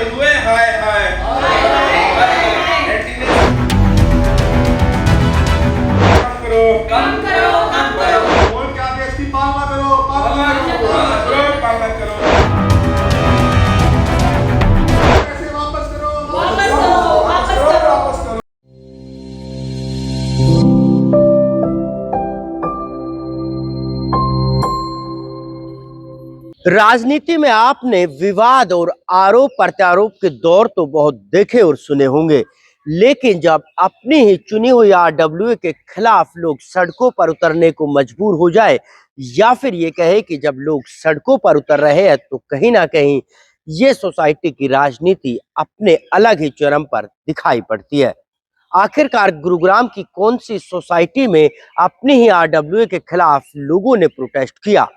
खड़े हुए हाय हाय कम करो वोट के आदेश की पालना करो पालना करो पैसे वापस करो वापस करो। राजनीति में आपने विवाद और आरोप प्रत्यारोप के दौर तो बहुत देखे और सुने होंगे, लेकिन जब अपनी ही चुनी हुई आरडब्ल्यूए के खिलाफ लोग सड़कों पर उतरने को मजबूर हो जाए, या फिर ये कहे कि जब लोग सड़कों पर उतर रहे हैं तो कहीं ना कहीं ये सोसाइटी की राजनीति अपने अलग ही चरम पर दिखाई पड़ती है। आखिरकार गुरुग्राम की कौन सी सोसाइटी में अपनी ही आरडब्ल्यूए के खिलाफ लोगों ने प्रोटेस्ट किया?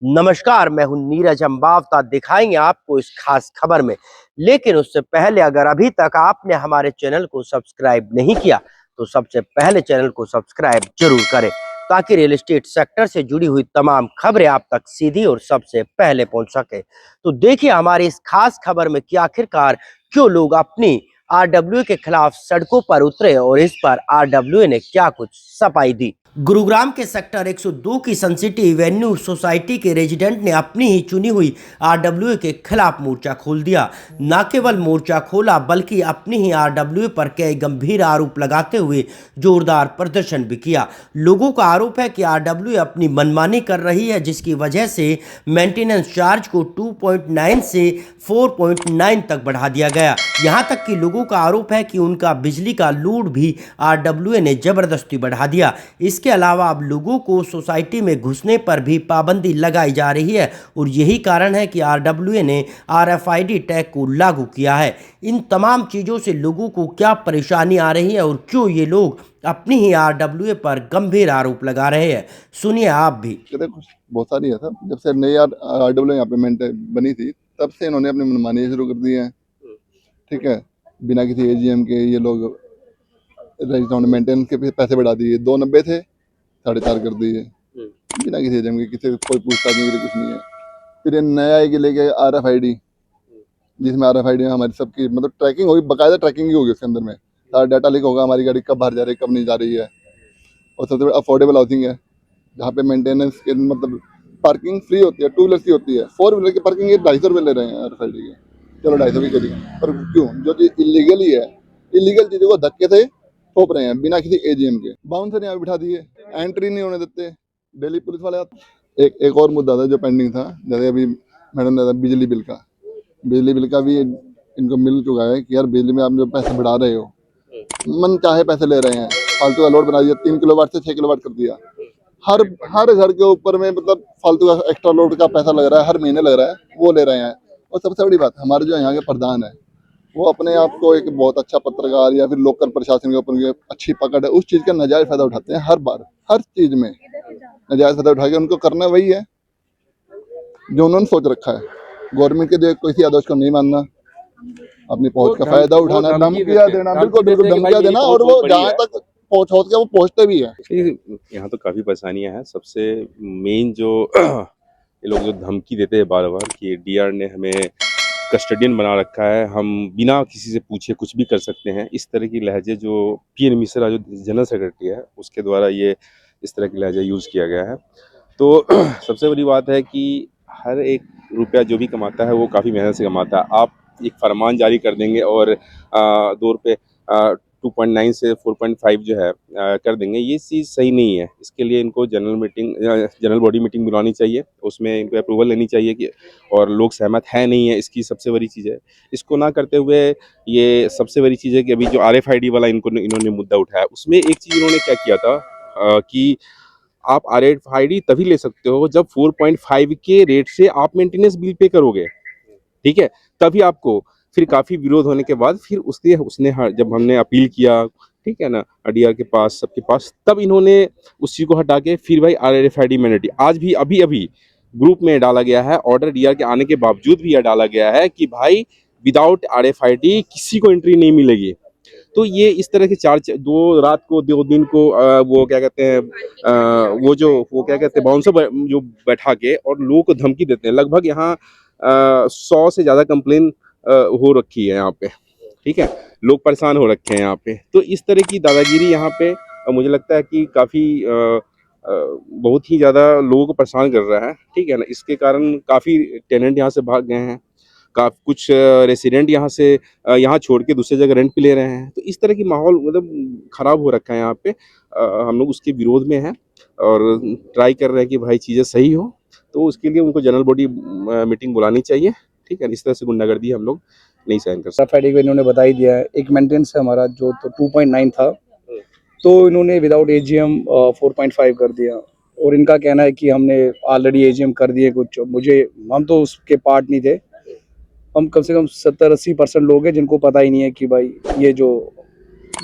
नमस्कार, मैं हूं नीरज। हम बावता दिखाएंगे आपको इस खास खबर में, लेकिन उससे पहले अगर अभी तक आपने हमारे चैनल को सब्सक्राइब नहीं किया तो सबसे पहले चैनल को सब्सक्राइब जरूर करें, ताकि रियल एस्टेट सेक्टर से जुड़ी हुई तमाम खबरें आप तक सीधी और सबसे पहले पहुंच सके। तो देखिए हमारी इस खास खबर में कि आखिरकार क्यों लोग अपनी आरडब्ल्यूए के खिलाफ सड़कों पर उतरे और इस पर आरडब्ल्यूए ने क्या कुछ सफाई दी। गुरुग्राम के सेक्टर 102 की सनसिटी एवेन्यू सोसाइटी के रेजिडेंट ने अपनी ही चुनी हुई आरडब्ल्यूए के खिलाफ मोर्चा खोल दिया। न केवल मोर्चा खोला बल्कि अपनी ही आरडब्ल्यूए पर कई गंभीर आरोप लगाते हुए जोरदार प्रदर्शन भी किया। लोगों का आरोप है कि आरडब्ल्यूए अपनी मनमानी कर रही है, जिसकी वजह से मेंटेनेंस चार्ज को 2.9 से 4.9 तक बढ़ा दिया गया। यहां तक कि लोगों का आरोप है कि उनका बिजली का लोड भी आरडब्ल्यूए ने जबरदस्ती बढ़ा दिया। इसके अलावा अब लोगों को सोसाइटी में घुसने पर भी पाबंदी लगाई जा रही है और यही कारण है कि आरडब्ल्यूए ने आरएफआईडी टैग को लागू किया है। इन तमाम चीजों से लोगों को क्या परेशानी आ रही है और क्यों ये लोग अपनी ही आरडब्ल्यूए पर गंभीर आरोप लगा रहे हैं, सुनिए आप भी। बहुत सारी है सर। जब से नई आरडब्ल्यू यहाँ पे बनी थी तब से इन्होंने अपनी मनमानी शुरू कर दी है। ठीक है, बिना किसी एजीएम के ये लोग मेंटेनेंस के पैसे बढ़ा दिए। 290 थे, 4.5 कर दिए बिना किसी एजीएम के। किसी कोई पूछताछ नहीं, कुछ नहीं है। फिर ये नया है कि लेके आरएफआईडी, जिसमें आरएफआईडी हमारी सबकी मतलब ट्रैकिंग होगी, बाकायदा ट्रैकिंग ही होगी उसके अंदर में। सारा डाटा लिख होगा, हमारी गाड़ी कब बाहर जा रही है, कब नहीं जा रही है। और सबसे बड़ा अफोर्डेबल हाउसिंग है, जहाँ पे मेंटेनेंस के मतलब पार्किंग फ्री होती है, 2 व्हीलर की होती है। 4 व्हीलर की पार्किंग ये 250 रुपये ले रहे हैं आरएफआईडी के। चलो 250 की करिए, पर क्यों? जो चीज़ इलीगल ही है, इलीगल चीज़ों को धक्के से थोप रहे हैं बिना किसी एजीएम के। बाउंसर यहाँ बिठा दिए, एंट्री नहीं होने देते, दिल्ली पुलिस वाले आते। एक और मुद्दा था जो पेंडिंग था, जैसे अभी मैडम ने बिजली बिल का भी इनको मिल चुका है कि यार बिजली में आप जो पैसे बढ़ा रहे हो, मन चाहे पैसे ले रहे हैं। फालतू का लोड बना दिया, 3 किलोवाट से 6 किलोवाट कर दिया। हर घर के ऊपर में मतलब फालतू का एक्स्ट्रा लोड का पैसा लग रहा है, हर महीने लग रहा है, वो ले रहे हैं। और सबसे बड़ी बात, हमारे जो यहाँ के प्रधान है वो अपने आप को एक बहुत अच्छा पत्रकार या फिर लोकल प्रशासन के ऊपर अच्छी पकड़ है, उस चीज़ का नाजायज फायदा उठाते हैं। हर बार हर चीज़ में नाजायज फायदा उठा के उनको करना वही है जो उन्होंने सोच रखा है। गवर्नमेंट के जो किसी आदेश को नहीं मानना, अपनी पहुंच का फायदा उठाना, धमकियां देना, बिल्कुल धमकियां देना, और वो जहाँ तक पहुंच के वो पहुंचते भी है। यहाँ तो काफ़ी परेशानियां हैं। सबसे मेन जो ये लोग जो धमकी देते हैं बार बार कि डीआर ने हमें कस्टडियन बना रखा है, हम बिना किसी से पूछे कुछ भी कर सकते हैं, इस तरह की लहजे जो पीएन मिश्रा जो जनरल सेक्रेटरी है उसके द्वारा ये इस तरह की लहजा यूज़ किया गया है। तो सबसे बड़ी बात है कि हर एक रुपया जो भी कमाता है वो काफ़ी मेहनत से कमाता है। आप एक फरमान जारी कर देंगे और 2 रुपये 2.9 से 4.5 जो है कर देंगे, ये चीज़ सही नहीं है। इसके लिए इनको जनरल बॉडी मीटिंग बुलानी चाहिए, उसमें इनको अप्रूवल लेनी चाहिए कि और लोग सहमत है नहीं है, इसकी सबसे बड़ी चीज़ है। इसको ना करते हुए ये सबसे बड़ी चीज़ है कि अभी जो आरएफआईडी वाला इन्होंने मुद्दा उठाया, उसमें एक चीज़ इन्होंने क्या किया था कि आप आरएफआईडी तभी ले सकते हो जब 4.5 के रेट से आप मेंटेनेंस बिल पे करोगे, ठीक है, तभी आपको। फिर काफ़ी विरोध होने के बाद फिर उसने जब हमने अपील किया, ठीक है ना, डीआर के पास, सबके पास, तब इन्होंने उस चीज़ को हटा के फिर भाई आरएफआईडी मैंडेटरी आज भी अभी ग्रुप में डाला गया है। ऑर्डर डीआर के आने के बावजूद भी यह डाला गया है कि भाई विदाउट आरएफआईडी किसी को एंट्री नहीं मिलेगी। तो ये इस तरह के 2 रात को 2 दिन को वो क्या कहते हैं वो क्या कहते हैं बाउंसर जो बैठा के और लोगों को धमकी देते हैं। लगभग यहाँ 100 से ज़्यादा कंप्लेन हो रखी है यहाँ पे, ठीक है, लोग परेशान हो रखे हैं यहाँ पे। तो इस तरह की दादागिरी यहाँ पे मुझे लगता है कि काफ़ी बहुत ही ज़्यादा लोगों को परेशान कर रहा है, ठीक है ना। इसके कारण काफ़ी टेनेंट यहाँ से भाग गए हैं, कुछ रेसिडेंट यहाँ से यहाँ छोड़ के दूसरी जगह रेंट पे ले रहे हैं। तो इस तरह की माहौल मतलब ख़राब हो रखा है यहाँ पे। हम लोग उसके विरोध में हैं और ट्राई कर रहे हैं कि भाई चीज़ें सही हो, तो उसके लिए उनको जनरल बॉडी मीटिंग बुलानी चाहिए, ठीक है। इस तरह से गुंडागर्दी हम लोग नहीं सहन कर सकते। फ्राइडे को इन्होंने बता ही दिया है। एक मेंटेनेंस है हमारा जो तो 2.9 था, तो इन्होंने विदाउट एजीएम 4.5 कर दिया। और इनका कहना है कि हमने ऑलरेडी एजीएम कर दिए कुछ। हम तो उसके पार्ट नहीं थे। हम कम से कम 70-80% लोग हैं जिनको पता ही नहीं है कि भाई ये जो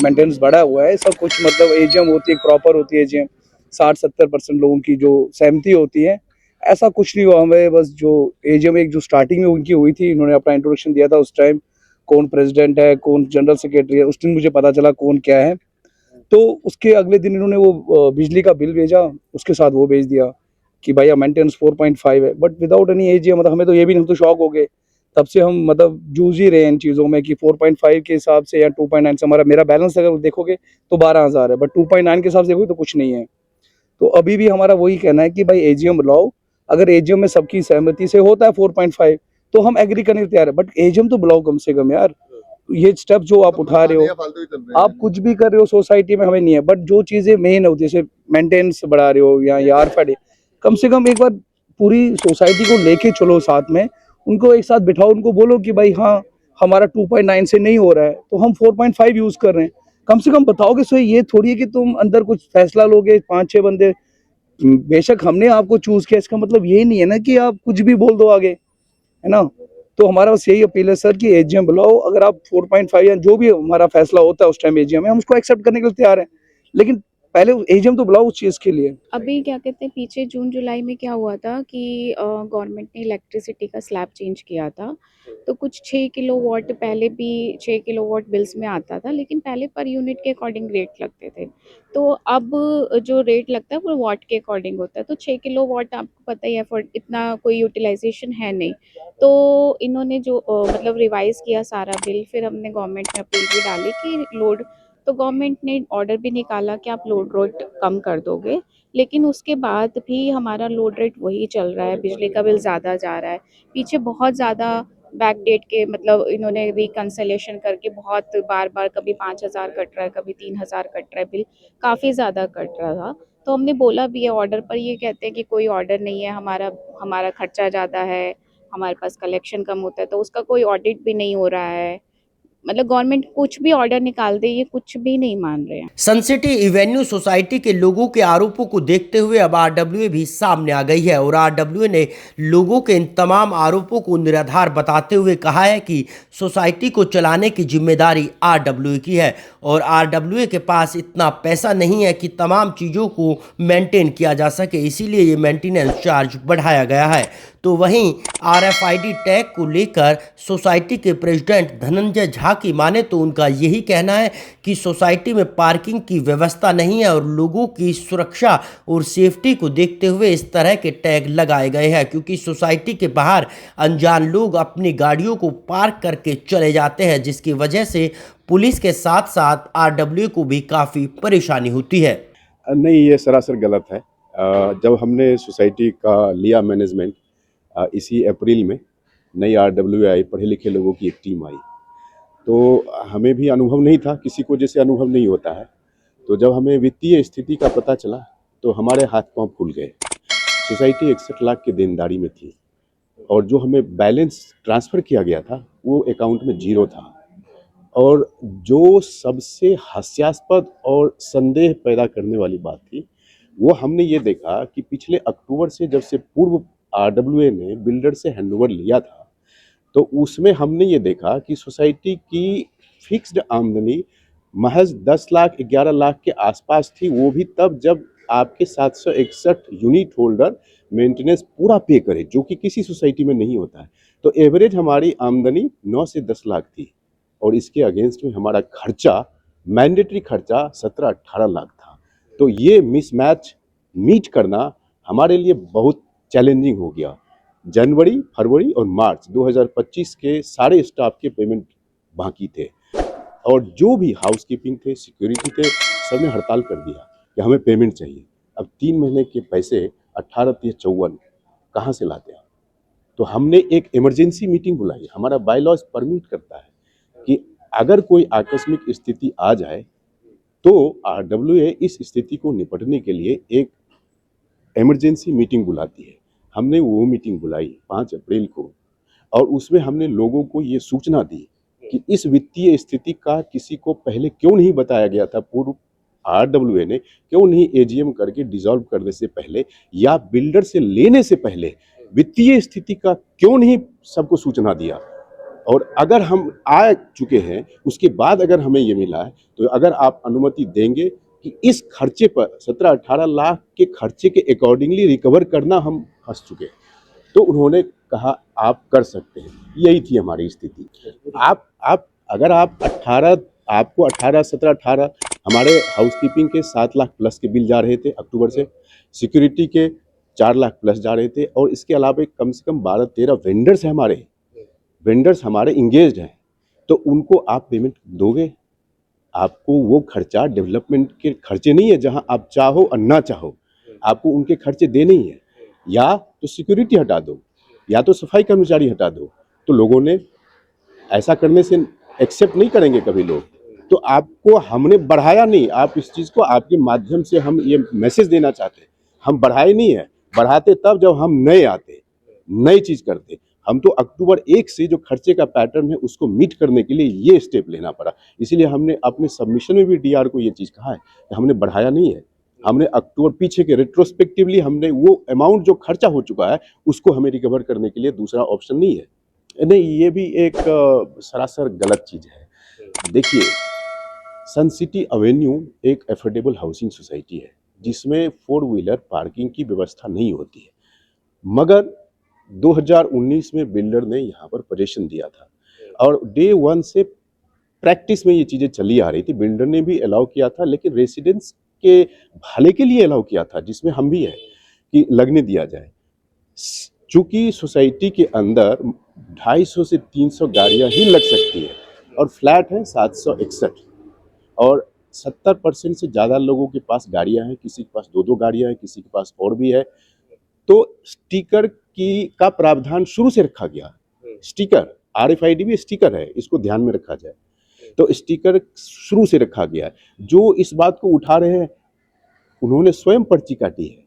मेंटेनेंस बढ़ा हुआ है सब कुछ, मतलब एजीएम होती है, प्रॉपर होती है एजीएम। 60-70% लोगों की जो सहमति होती है, ऐसा कुछ नहीं हुआ। हमें बस जो एजीएम एक जो स्टार्टिंग में उनकी हुई थी, इन्होंने अपना इंट्रोडक्शन दिया था उस टाइम, कौन प्रेसिडेंट है, कौन जनरल सेक्रेटरी है, उस दिन मुझे पता चला कौन क्या है। तो उसके अगले दिन इन्होंने वो बिजली का बिल भेजा, उसके साथ वो भेज दिया कि भाई मेंटेनेंस 4.5 है, बट विदाउट एनी एजीएम। मतलब हमें तो ये भी नहीं, हम तो शॉक हो गए। तब से हम मतलब जूझ ही रहे हैं इन चीज़ों में कि 4.5 के हिसाब से या 2.9 से मेरा बैलेंस अगर देखोगे तो 12,000 है, बट 2.9 के हिसाब से देखोगे तो कुछ नहीं है। तो अभी भी हमारा वही कहना है कि भाई एजीएम बुलाओ। अगर एजीएम में सबकी सहमति से होता है 4.5 तो हम एग्री करने को तैयार है, बट एजीएम तो बुलाओ कम से कम यार। ये स्टेप जो आप उठा रहे हो, आप कुछ भी कर रहे हो सोसाइटी में, हमें नहीं है, बट जो चीज़ें मेन होती है जैसे मेंटेनेंस बढ़ा रहे हो या आरफेड, कम से कम एक बार पूरी सोसाइटी को लेके चलो साथ में, उनको एक साथ बिठाओ, उनको बोलो कि भाई हाँ हमारा 2.9 से नहीं हो रहा है तो हम 4.5 यूज़ कर रहे हैं। कम से कम बताओगे। सो ये थोड़ी है कि तुम अंदर कुछ फैसला लोगे 5-6 बंदे, बेशक हमने आपको चूज किया, इसका मतलब ये नहीं है ना कि आप कुछ भी बोल दो आगे, है ना। तो हमारा बस यही अपील है सर कि एजीएम बुलाओ। अगर आप 4.5 या जो भी हमारा फैसला होता है उस टाइम एजीएम में, हम उसको एक्सेप्ट करने के लिए तैयार हैं, लेकिन पहले एजीएम तो बुलाओ उस चीज़ के लिए। अभी क्या कहते हैं, पीछे जून जुलाई में क्या हुआ था कि गवर्नमेंट ने इलेक्ट्रिसिटी का स्लैब चेंज किया था। तो कुछ 6 किलोवाट पहले भी 6 किलोवाट बिल्स में आता था, लेकिन पहले पर यूनिट के अकॉर्डिंग रेट लगते थे। तो अब जो रेट लगता है वो वाट के अकॉर्डिंग होता है। तो 6 किलोवाट आपको पता ही है, फॉर इतना कोई यूटिलाइजेशन है नहीं। तो इन्होंने जो मतलब रिवाइज़ किया सारा बिल, फिर हमने गवर्नमेंट में अपील भी डाली कि लोड, तो गवर्नमेंट ने ऑर्डर भी निकाला कि आप लोड रेट कम कर दोगे, लेकिन उसके बाद भी हमारा लोड रेट वही चल रहा है, बिजली का बिल ज़्यादा जा रहा है। पीछे बहुत ज़्यादा बैक डेट के मतलब इन्होंने रिकन्सिलेशन करके बहुत बार-बार कभी 5,000 कट रहा है, कभी 3,000 कट रहा है बिल, काफ़ी ज़्यादा कट रहा था। तो हमने बोला भी है ऑर्डर पर, ये कहते हैं कि कोई ऑर्डर नहीं है, हमारा खर्चा ज़्यादा है, हमारे पास कलेक्शन कम होता है, तो उसका कोई ऑडिट भी नहीं हो रहा है। मतलब गवर्नमेंट कुछ भी ऑर्डर निकाल दे, ये कुछ भी नहीं मान रहे हैं। सनसिटी एवेन्यू सोसाइटी के लोगों के आरोपों को देखते हुए अब आरडब्ल्यूए भी सामने आ गई है और आरडब्ल्यूए ने लोगों के इन तमाम आरोपों को निराधार बताते हुए कहा है कि सोसाइटी को चलाने की जिम्मेदारी आरडब्ल्यूए की है और आरडब्ल्यूए के पास इतना पैसा नहीं है कि तमाम चीज़ों को मेंटेन किया जा सके, इसीलिए ये मेंटेनेंस चार्ज बढ़ाया गया है। तो वहीं आरएफआईडी टैग को लेकर सोसाइटी के प्रेसिडेंट धनंजय झा की माने तो उनका यही कहना है कि सोसाइटी में पार्किंग की व्यवस्था नहीं है और लोगों की सुरक्षा और सेफ्टी को देखते हुए इस तरह के टैग लगाए गए हैं, क्योंकि सोसाइटी के बाहर अनजान लोग अपनी गाड़ियों को पार्क करके चले जाते हैं, जिसकी वजह से पुलिस के साथ साथ आरडब्ल्यूए को भी काफ़ी परेशानी होती है। नहीं, ये सरासर गलत है। जब हमने सोसाइटी का लिया मैनेजमेंट, इसी अप्रैल में नई आरडब्ल्यूए आई, पढ़े लिखे लोगों की एक टीम आई, तो हमें भी अनुभव नहीं था, किसी को जैसे अनुभव नहीं होता है। तो जब हमें वित्तीय स्थिति का पता चला तो हमारे हाथ पांव फूल गए। सोसाइटी 61 लाख की देनदारी में थी और जो हमें बैलेंस ट्रांसफ़र किया गया था वो अकाउंट में जीरो था। और जो सबसे हास्यास्पद और संदेह पैदा करने वाली बात थी, वो हमने ये देखा कि पिछले अक्टूबर से जब से पूर्व आरडब्ल्यूए ने बिल्डर से हैंडओवर लिया था, तो उसमें हमने ये देखा कि सोसाइटी की फिक्स्ड आमदनी महज 10 लाख 11 लाख के आसपास थी, वो भी तब जब आपके 761 यूनिट होल्डर मेंटेनेंस पूरा पे करे, जो कि किसी सोसाइटी में नहीं होता है। तो एवरेज हमारी आमदनी 9 से 10 लाख थी और इसके अगेंस्ट में हमारा खर्चा, मैंडेटरी खर्चा 17-18 लाख था। तो ये मिसमैच मीट करना हमारे लिए बहुत चैलेंजिंग हो गया। जनवरी, फरवरी और मार्च 2025 के सारे स्टाफ के पेमेंट बाकी थे और जो भी हाउसकीपिंग थे, सिक्योरिटी थे, सबने हड़ताल कर दिया कि हमें पेमेंट चाहिए। अब 3 महीने के पैसे 18-54 कहाँ से लाते हैं? तो हमने एक इमरजेंसी मीटिंग बुलाई। हमारा बाय लॉज परमिट करता है कि अगर कोई आकस्मिक स्थिति आ जाए तो RWA इस स्थिति को निपटने के लिए एक इमरजेंसी मीटिंग बुलाती है। हमने वो मीटिंग बुलाई 5 अप्रैल को और उसमें हमने लोगों को ये सूचना दी कि इस वित्तीय स्थिति का किसी को पहले क्यों नहीं बताया गया था, पूर्व RWA ने क्यों नहीं AGM करके डिसॉल्व करने से पहले या बिल्डर से लेने से पहले वित्तीय स्थिति का क्यों नहीं सबको सूचना दिया। और अगर हम आ चुके हैं उसके बाद अगर हमें ये मिला है तो अगर आप अनुमति देंगे कि इस खर्चे पर 17-18 लाख के खर्चे के अकॉर्डिंगली रिकवर करना हम फंस चुके हैं। तो उन्होंने कहा आप कर सकते हैं। यही थी हमारी स्थिति। अगर आप 17-18 हमारे हाउसकीपिंग के 7 लाख प्लस के बिल जा रहे थे अक्टूबर से, सिक्योरिटी के 4 लाख प्लस जा रहे थे और इसके अलावा कम से कम 12-13 वेंडर्स हमारे इंगेज्ड हैं। तो उनको आप पेमेंट दोगे? आपको वो खर्चा डेवलपमेंट के खर्चे नहीं है जहां आप चाहो और ना चाहो, आपको उनके खर्चे देने ही है। या तो सिक्योरिटी हटा दो या तो सफाई कर्मचारी हटा दो। तो लोगों ने ऐसा करने से एक्सेप्ट नहीं करेंगे कभी लोग। तो आपको हमने बढ़ाया नहीं, आप इस चीज़ को आपके माध्यम से हम ये मैसेज देना चाहते हैं, हम बढ़ाए नहीं है। बढ़ाते तब जब हम नए आते, नई चीज़ करते। हम तो अक्टूबर 1 से जो खर्चे का पैटर्न है उसको मीट करने के लिए ये स्टेप लेना पड़ा। इसीलिए हमने अपने सबमिशन में भी DR को ये चीज़ कहा है कि हमने बढ़ाया नहीं है। हमने अक्टूबर पीछे के रेट्रोस्पेक्टिवली हमने वो अमाउंट जो खर्चा हो चुका है उसको हमें रिकवर करने के लिए दूसरा ऑप्शन नहीं है। नहीं, ये भी एक सरासर गलत चीज़ है। देखिए, सन सिटी एवेन्यू एक एफोर्डेबल हाउसिंग सोसाइटी है जिसमें 4 व्हीलर पार्किंग की व्यवस्था नहीं होती है, मगर 2019 में बिल्डर ने यहाँ पर पोजीशन दिया था और डे 1 से प्रैक्टिस में ये चीज़ें चली आ रही थी। बिल्डर ने भी अलाउ किया था लेकिन रेसिडेंट्स के भले के लिए अलाउ किया था, जिसमें हम भी हैं कि लगने दिया जाए। चूँकि सोसाइटी के अंदर 250 से 300 गाड़ियाँ ही लग सकती है और फ्लैट है 761 और 70% से ज़्यादा लोगों के पास गाड़ियाँ हैं, किसी के पास 2-2 गाड़ियाँ हैं, किसी के पास और भी है। तो स्टिकर का प्रावधान शुरू से रखा गया। स्टिकर RFID भी स्टिकर है, इसको ध्यान में रखा जाए। तो स्टिकर शुरू से रखा गया है। जो इस बात को उठा रहे हैं उन्होंने स्वयं पर्ची काटी है,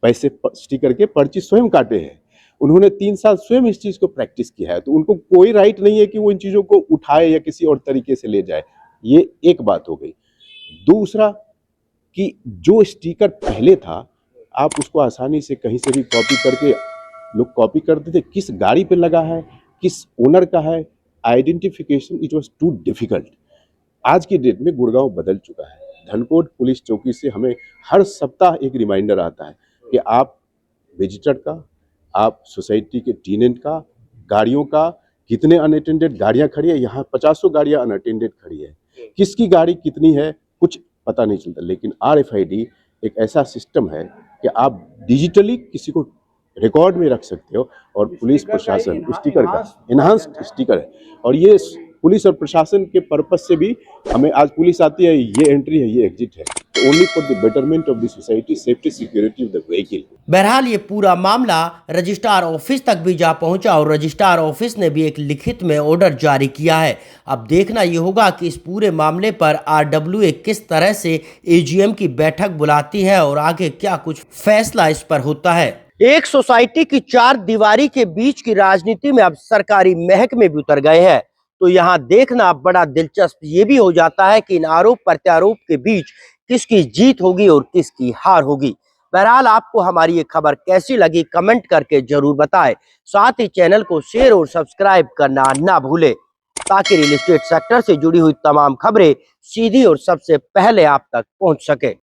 पैसे स्टिकर के पर्ची स्वयं काटे हैं। उन्होंने 3 साल स्वयं इस चीज़ को प्रैक्टिस किया है, तो उनको कोई राइट नहीं है कि वो इन चीज़ों को उठाए या किसी और तरीके से ले जाए। ये एक बात हो गई। दूसरा कि जो स्टिकर पहले था आप उसको आसानी से कहीं से भी कॉपी करके लोग कॉपी करते थे। किस गाड़ी पे लगा है, किस ओनर का है, identification it was too difficult. आज की डेट में गुड़गांव बदल चुका है। धनकोट पुलिस चौकी से हमें हर सप्ताह एक रिमाइंडर आता है कि आप विजिटर का, आप सोसाइटी के टेनेंट का, गाड़ियों का, कितने अनअटेंडेड गाड़ियां खड़ी है। यहाँ 50 गाड़ियां अनअटेंडेड खड़ी है, किसकी गाड़ी कितनी है कुछ पता नहीं चलता। लेकिन RFID एक ऐसा सिस्टम है कि आप डिजिटली किसी को रिकॉर्ड में रख सकते हो और पुलिस प्रशासन स्टिकर का इनहांस्ड स्टिकर है। और ये पुलिस और प्रशासन के पर्पज से भी हमें आज पुलिस आती है, ये एंट्री है, ये एग्जिट है, तो only for the betterment of the society, safety security of the vehicle. बहरहाल ये पूरा मामला रजिस्ट्रार ऑफिस तक भी जा पहुंचा और रजिस्ट्रार ऑफिस ने भी एक लिखित में ऑर्डर जारी किया है। अब देखना ये होगा कि इस पूरे मामले पर RWA किस तरह से AGM की बैठक बुलाती है और आगे क्या कुछ फैसला इस पर होता है। एक सोसाइटी की 4 दीवारी के बीच की राजनीति में अब सरकारी महकमे भी उतर गए हैं। तो यहाँ देखना बड़ा दिलचस्प ये भी हो जाता है कि इन आरोप प्रत्यारोप के बीच किसकी जीत होगी और किसकी हार होगी। बहरहाल आपको हमारी ये खबर कैसी लगी कमेंट करके जरूर बताएं। साथ ही चैनल को शेयर और सब्सक्राइब करना ना भूले ताकि रियल एस्टेट सेक्टर से जुड़ी हुई तमाम खबरें सीधी और सबसे पहले आप तक पहुंच सके।